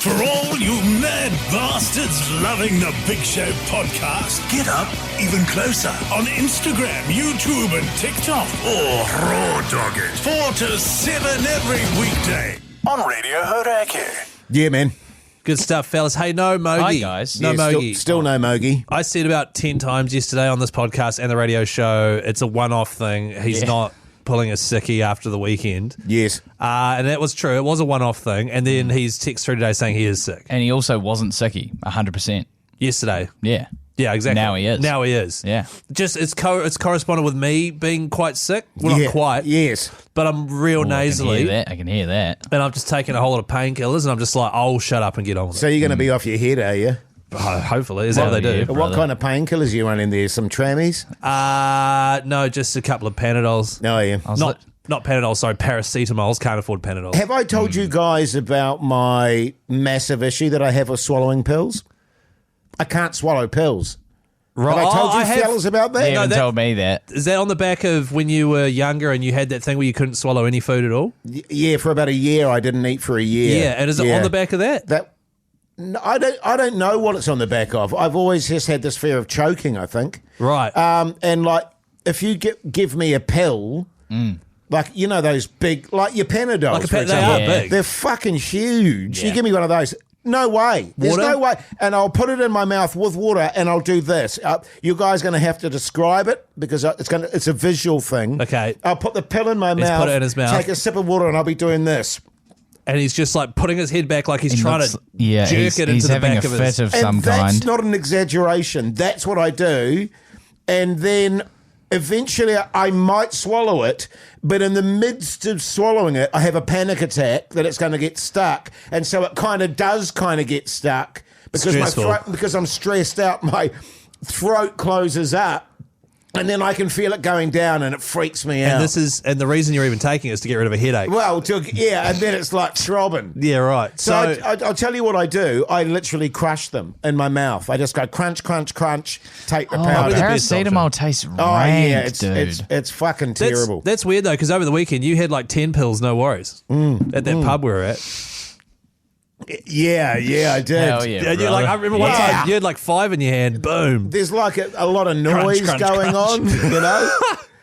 For all you mad bastards loving the Big Show podcast, get up even closer on Instagram, YouTube and TikTok, or raw dog it 4 to 7 every weekday on Radio Hauraki. Yeah, man. Good stuff, fellas. Hey, no Mogi. Hi, guys. No Yeah, Mogi. Still no Mogi. I said about 10 times yesterday on this podcast and the radio show, it's a one-off thing. He's not pulling a sickie after the weekend. Yes. And that was true. It was a one-off thing. And then he's texted through today saying he is sick. And he also wasn't sicky, 100%. Yesterday. Yeah. Yeah, exactly. Now he is. Now he is. Yeah. Just it's corresponded with me being quite sick. Well, Yeah. not quite. Yes. But I'm real nasally. I can hear that. And I've just taken a whole lot of painkillers and I'm just like, oh, shut up and get on with So it. you're going to be off your head, are you? Hopefully. Is that what they do? Yeah. What Brother. kind of painkillers are you running there? Some trammies? No, just a couple of Panadols. No, yeah. Not Panadol, sorry, paracetamols. Can't afford Panadol. Have I told you guys about my massive issue that I have with swallowing pills? I can't swallow pills. Right. Have I told you have. fellas about that? You haven't told me that. Is that on the back of when you were younger and you had that thing where you couldn't swallow any food at all? Yeah, for about a year I didn't eat for a year. Yeah, and is it on the back of that? No, I don't know what it's on the back of. I've always just had this fear of choking, I think. Right. And like, if you give me a pill, like, you know, those big, like your Panadols, Like a for they example, are big. they're fucking huge. Yeah. You give me one of those. No way. There's Water? no way. And I'll put it in my mouth with water and I'll do this. You guys are going to have to describe it because it's a visual thing. Okay. I'll put the pill in my He's mouth, put it in his mouth. take a sip of water and I'll be doing this. And he's just like putting his head back like he's trying to jerk he's it into the having back a of fit his... of And some that's kind. not an exaggeration. That's what I do. And then eventually I might swallow it, but in the midst of swallowing it, I have a panic attack that it's going to get stuck. And so it does get stuck because Stressful. because I'm stressed out, my throat closes up. And then I can feel it going down and it freaks me out. And the reason you're even taking it is to get rid of a headache. Well, and then it's like throbbing. Yeah, right. So I'll tell you what I do. I literally crush them in my mouth. I just go crunch, crunch, crunch, take the powder. the best Paracetamol tastes rank, yeah, dude. it's fucking terrible. That's weird, though, because over the weekend you had like 10 pills, no worries, at that pub we were at. Yeah, I did. Hell yeah, And you're like, I remember one Yeah. time you had like 5 in your hand, boom. There's like a lot of noise crunch, going crunch. on, you know?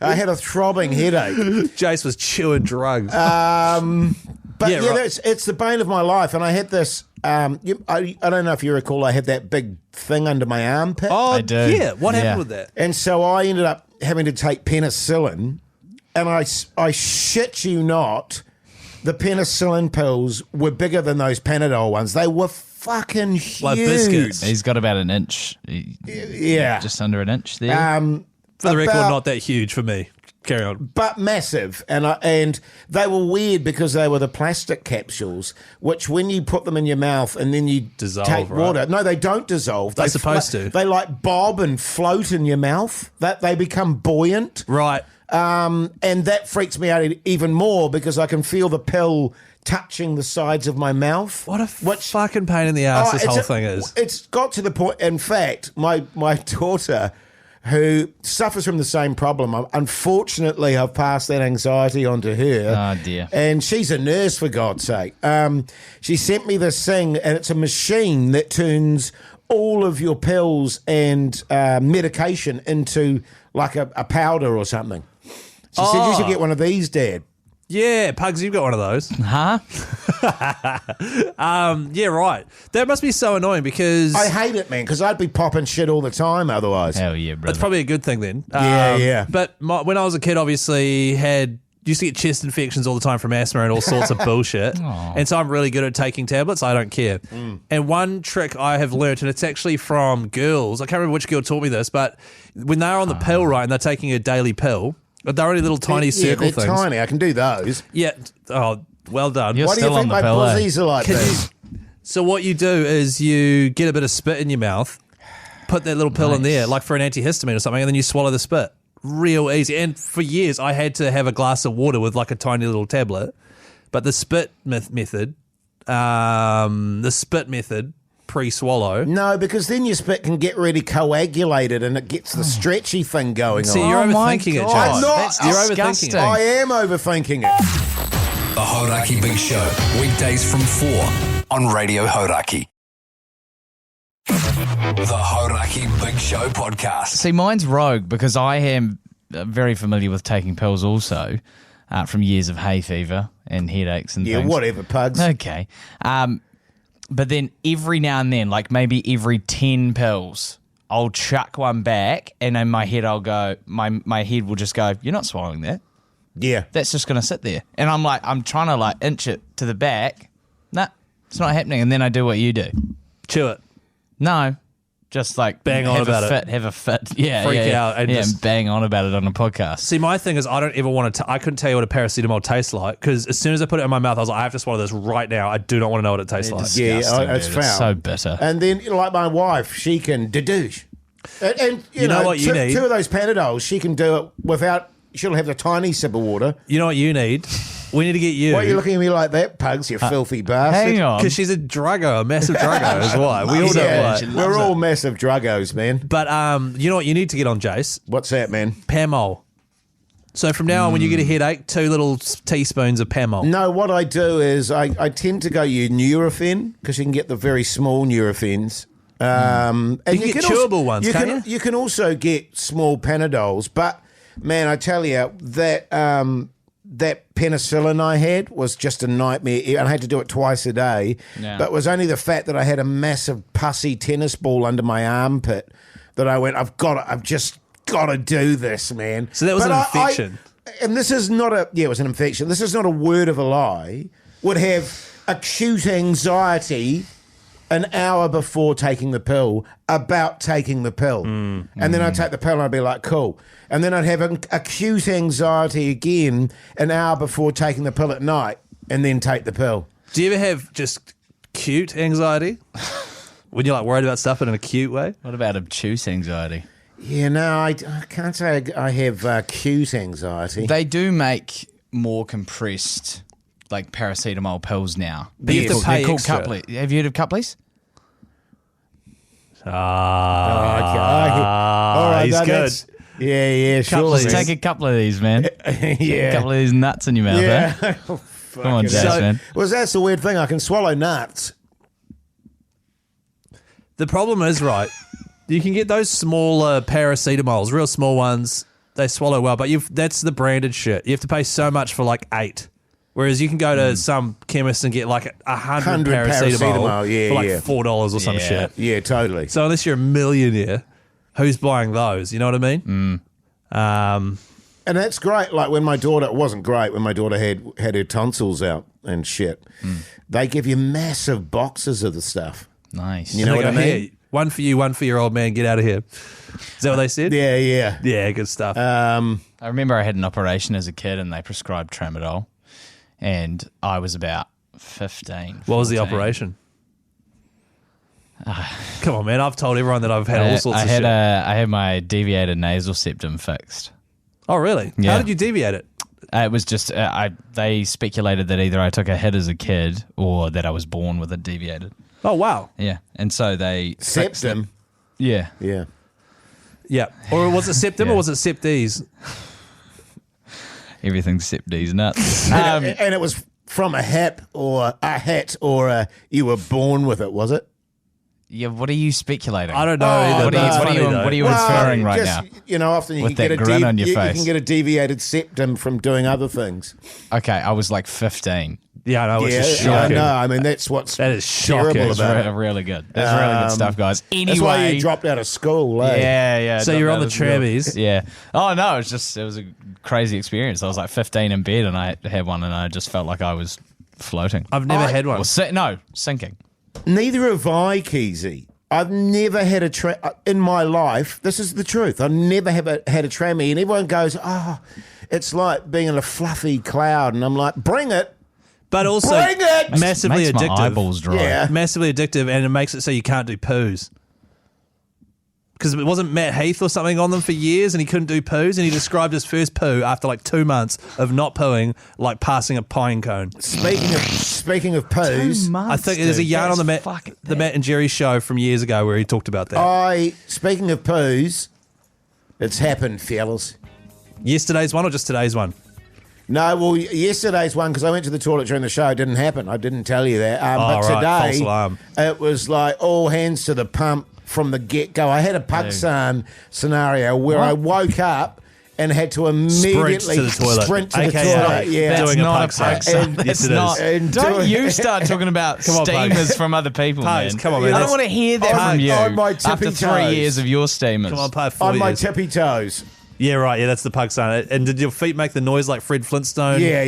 I had a throbbing headache. Jace was chewing drugs. But Yeah, yeah, right. it's the bane of my life. And I had this, I don't know if you recall, I had that big thing under my armpit. Oh, I do. yeah. What Yeah. happened with that? And so I ended up having to take penicillin. And I shit you not, the penicillin pills were bigger than those Panadol ones. They were fucking huge. Like biscuits. He's got about an inch. Yeah. Just under an inch there. For the record, about- not that huge for me. Carry on. but massive, and they were weird because they were the plastic capsules, which when you put them in your mouth and then you Dissolve, take right? water, no, they don't dissolve. They're supposed to. They like bob and float in your mouth. That they become buoyant, Right. and that freaks me out even more because I can feel the pill touching the sides of my mouth. What a fucking pain in the ass this it's whole thing is. It's got to the point. In fact, my daughter, who suffers from the same problem, unfortunately, I've passed that anxiety on to her. Oh, dear. And she's a nurse, for God's sake. She sent me this thing, and it's a machine that turns all of your pills and medication into like a powder or something. She said, you should get one of these, Dad. Yeah, Pugs, you've got one of those. Huh? Yeah, right. That must be so annoying because I hate it, man, because I'd be popping shit all the time otherwise. Hell yeah, brother. that's probably a good thing then. Yeah. But when I was a kid, obviously used to get chest infections all the time from asthma and all sorts of bullshit. And so I'm really good at taking tablets. I don't care. And one trick I have learnt, and it's actually from girls. I can't remember which girl taught me this, but when they're on the pill, right, and they're taking a daily pill, they're only little tiny circle they're things. tiny. I can do those. Yeah. Oh, well done. You're Why do you still think on the my pill, eh? pussies are like this? So what you do is you get a bit of spit in your mouth, put that little pill in there, like for an antihistamine or something, and then you swallow the spit. Real easy. And for years, I had to have a glass of water with like a tiny little tablet. But the spit method, pre-swallow. No, because then your spit can get really coagulated and it gets the stretchy thing going See, on. you're Oh my overthinking it, God. Josh. I'm not. That's You're disgusting. overthinking it. I am overthinking it. The Hauraki Big Show, weekdays from 4 on Radio Hauraki. The Hauraki Big Show podcast. See, mine's rogue because I am very familiar with taking pills also from years of hay fever and headaches and things. Whatever, pugs. Okay. But then every now and then, like maybe every 10 pills, I'll chuck one back and in my head I'll go, my head will just go, you're not swallowing that. Yeah. That's just going to sit there. And I'm trying to like inch it to the back. Nah, it's not happening. And then I do what you do. Chew it. No. Just like bang on about it. Have a fit. Yeah. Freak out and just and bang on about it on a podcast. See, my thing is I don't ever want to, I couldn't tell you what a paracetamol tastes like because as soon as I put it in my mouth, I was like, I have to swallow this right now. I do not want to know what it tastes like. Yeah, Disgusting, it's dude. foul. It's so bitter. And then, like my wife, she can dedouche. And you know what you need? 2 of those Panadols, she can do it without, she'll have a tiny sip of water. You know what you need? We need to get you. Why are you looking at me like that, Pugs, you filthy bastard? Hang on. Because she's a druggo, a massive druggo is why. We all know Yeah, why. we're all massive druggos, man. But you know what you need to get on, Jace? What's that, man? Pamol. So from now on, when you get a headache, 2 little teaspoons of Pamol. No, what I do is I tend to go Nurofen because you can get the very small Nurofens. And You can get chewable ones, can't you? You can also get small Panadols, but man, I tell you that that penicillin I had was just a nightmare. And I had to do it twice a day, but it was only the fact that I had a massive pussy tennis ball under my armpit that I went, I've just got to do this, man. So that was an infection. And this is not it was an infection. This is not a word of a lie. Would have acute anxiety an hour before taking the pill about taking the pill. And then I'd take the pill and I'd be like, cool. And then I'd have an acute anxiety again an hour before taking the pill at night and then take the pill. Do you ever have just cute anxiety? When you're like worried about stuff in an acute way? What about obtuse anxiety? Yeah, no, I can't say I have acute anxiety. They do make more compressed like paracetamol pills now. But you have to pay They're called extra. Cupley. Have you heard of Cuplies? All right, he's no, good. that's- Yeah, sure. Couple- Take a couple of these, man. Yeah. A couple of these nuts in your mouth, Yeah. eh? Oh, Come on, fucking Jazz, hell. man. Well, that's the weird thing. I can swallow nuts. The problem is, right, you can get those smaller paracetamols, real small ones. They swallow well, but that's the branded shit. You have to pay so much for like 8. Whereas you can go to some chemist and get like 100 paracetamol for like $4 or some shit. Yeah, totally. So unless you're a millionaire, who's buying those? You know what I mean? And that's great. Like when my daughter, it wasn't great when my daughter had her tonsils out and shit. They give you massive boxes of the stuff. Nice. You know what I mean? Here, one for you, one for your old man. Get out of here. Is that what they said? Yeah. Yeah, good stuff. I remember I had an operation as a kid and they prescribed tramadol and I was about 15. What was the 14. operation? Come on, man. I've told everyone that I've had all sorts of shit. I had my deviated nasal septum fixed. Oh, really? Yeah. How did you deviate it? It was just, they speculated that either I took a hit as a kid or that I was born with it deviated. Oh, wow. Yeah. And so they... fixed it. Septum. Yeah. Yeah. Yeah. Or was it septum Yeah. or was it septies? Everything's septies nuts. And it was from a hat or you were born with it, was it? Yeah, what are you speculating? I don't know Oh, either. What but it's are funny, you though. inferring right just, now? You know, often you With can that get a grin on your you face. can get a deviated septum from doing other things. Okay, I was like 15. Yeah, I know. It's just Yeah, I shocking. know. I mean, that's what's That is shocking. terrible It's about it. Really good. That's really good stuff, guys. Anyway, That's why you dropped out of school, eh? yeah. So you're on the trammies. Yeah. Oh no, it was a crazy experience. I was like 15 in bed and I had one and I just felt like I was floating. I've never had one. Or sinking. Neither have I, Keyzie. I've never had in my life. This is the truth. I've never had a trammy, and everyone goes, "Oh, it's like being in a fluffy cloud," and I'm like, "Bring it." But also Bring it! massively Makes addictive. my eyeballs dry. Yeah. Massively addictive, and it makes it so you can't do poos. Because it wasn't Matt Heath or something on them for years, and he couldn't do poos, and he described his first poo after like 2 months of not pooing like passing a pine cone. Speaking of poos, I think there's a yarn on the Matt and Jerry show from years ago where he talked about that. speaking of poos, it's happened, fellas. Yesterday's one or just today's one? No, well, yesterday's one, because I went to the toilet during the show, didn't happen. I didn't tell you that. But right, false today, alarm. it was like all hands to the pump from the get-go. I had a Pakistan scenario where I woke up and had to immediately to the toilet. sprint to the AKA toilet. Yeah. That's Doing a not pug a pug sound. sound. Yes, That's it not. is. Don't you start talking about Come on, Pugs. steamers from other people, Pugs, man. come on, man. I don't That's- want to hear that On- from you on my tippy after 3 toes. years of your steamers. Come on, Pug, 4 On my years. tippy toes. Yeah, right. Yeah, that's the pug sound. And did your feet make the noise like Fred Flintstone? Yeah.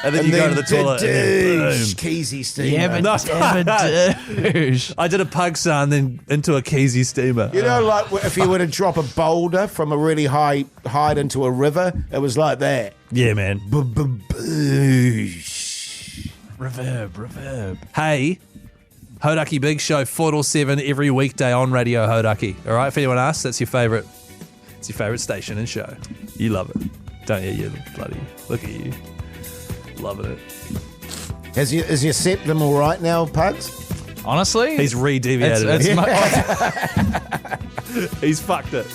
And then you go to the toilet and then boom. Keyzie steamer. Yeah, but douche. I did a pug sound, then into a Keyzie steamer. You know, like if you were to drop a boulder from a really high height into a river, it was like that. Yeah, man. Reverb. Hey, Hauraki Big Show, 4 till 7 every weekday on Radio Hauraki. All right, if anyone asks, that's your favourite. It's your favourite station and show. You love it, don't you? You bloody look at you, loving it. Is your septum all right now, Pugs? Honestly, He's re-deviated it's it. my- He's fucked it.